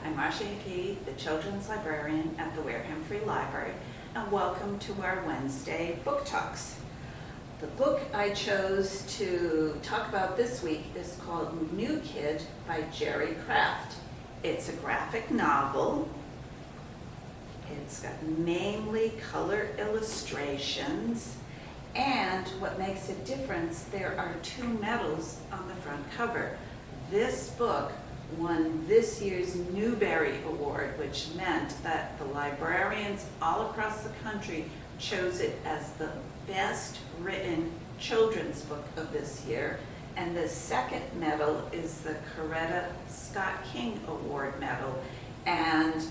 I'm Marcia Hickey, the Children's Librarian at the Wareham Free Library, and welcome to our Wednesday Book Talks. The book I chose to talk about this week is called New Kid by Jerry Craft. It's a graphic novel. It's got mainly color illustrations, and what makes a difference, there are 2 medals on the front cover. This book won this year's Newbury Award, which meant that the librarians all across the country chose it as the best written children's book of this year. And the second medal is the Corretta Scott King Award medal. And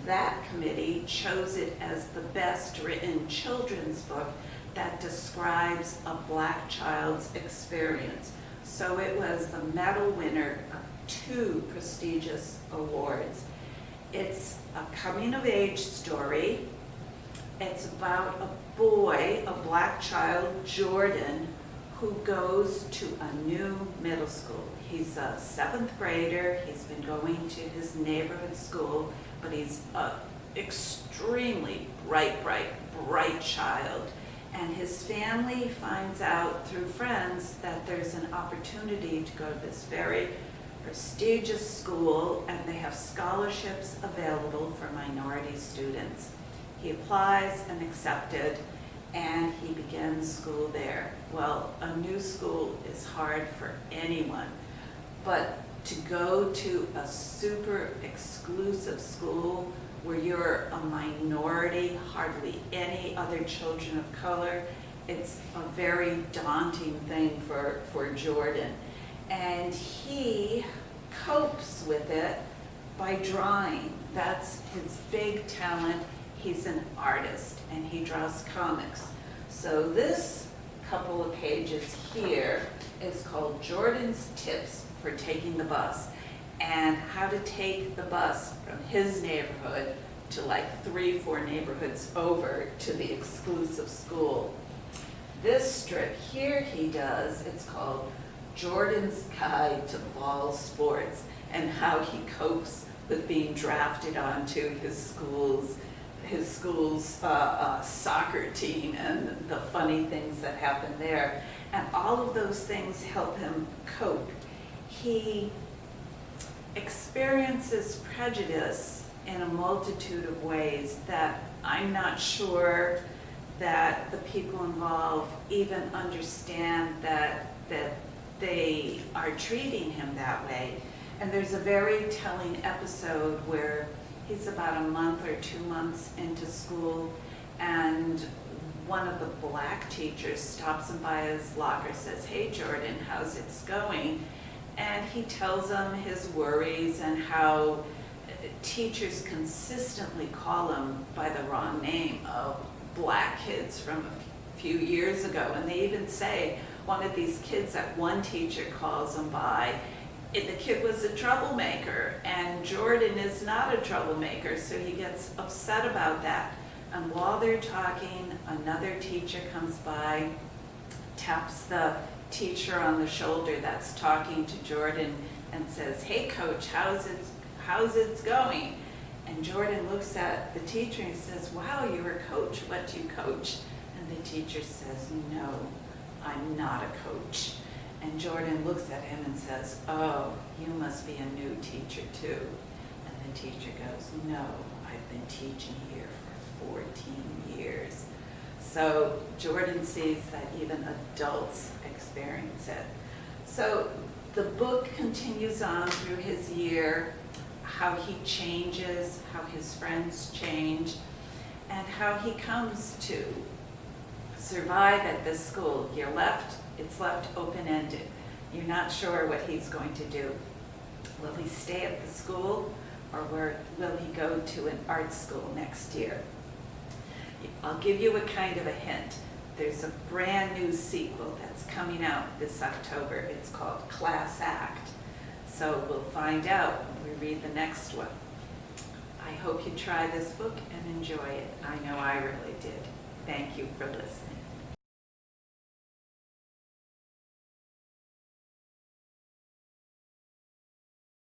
that committee chose it as the best written children's book that describes a Black child's experience. So it was the medal winner of 2 prestigious awards. It's a coming-of-age story. It's about a boy, a Black child, Jordan, who goes to a new middle school. He's a 7th grader. He's been going to his neighborhood school, but he's an extremely bright child. And his family finds out through friends that there's an opportunity to go to this very prestigious school, and they have scholarships available for minority students. He applies and accepted, and he begins school there. Well, a new school is hard for anyone, but to go to a super exclusive school where you're a minority, hardly any other children of color, it's a very daunting thing for Jordan. And he copes with it by drawing. That's his big talent. He's an artist, and he draws comics. So this couple of pages here is called Jordan's Tips for Taking the Bus, and how to take the bus from his neighborhood to like 3-4 neighborhoods over to the exclusive school. This strip here he does, it's called Jordan's Guide to Fall Sports, and how he copes with being drafted onto his school's soccer team and the funny things that happen there. And all of those things help him cope. He experiences prejudice in a multitude of ways that I'm not sure that the people involved even understand that they are treating him that way. And there's a very telling episode where he's about a month or 2 months into school, and one of the Black teachers stops him by his locker, says, "Hey Jordan, how's it going?" And he tells him his worries and how teachers consistently call him by the wrong name of Black kids from a few years ago. And they even say one of these kids that one teacher calls him by, the kid was a troublemaker, and Jordan is not a troublemaker, so he gets upset about that. And while they're talking, another teacher comes by, taps the teacher on the shoulder that's talking to Jordan and says, "Hey coach, how's it going?" And Jordan looks at the teacher and says, "Wow, you're a coach. What do you coach?" And the teacher says, "No, I'm not a coach." And Jordan looks at him and says, "Oh, you must be a new teacher too." And the teacher goes, "No, I've been teaching here for 14 years. So Jordan sees that even adults experience it. So the book continues on through his year, how he changes, how his friends change, and how he comes to survive at this school. It's left open-ended. You're not sure what he's going to do. Will he stay at the school, or will he go to an art school next year? I'll give you a kind of a hint. There's a brand new sequel that's coming out this October. It's called Class Act. So we'll find out when we read the next one. I hope you try this book and enjoy it. I know I really did. Thank you for listening.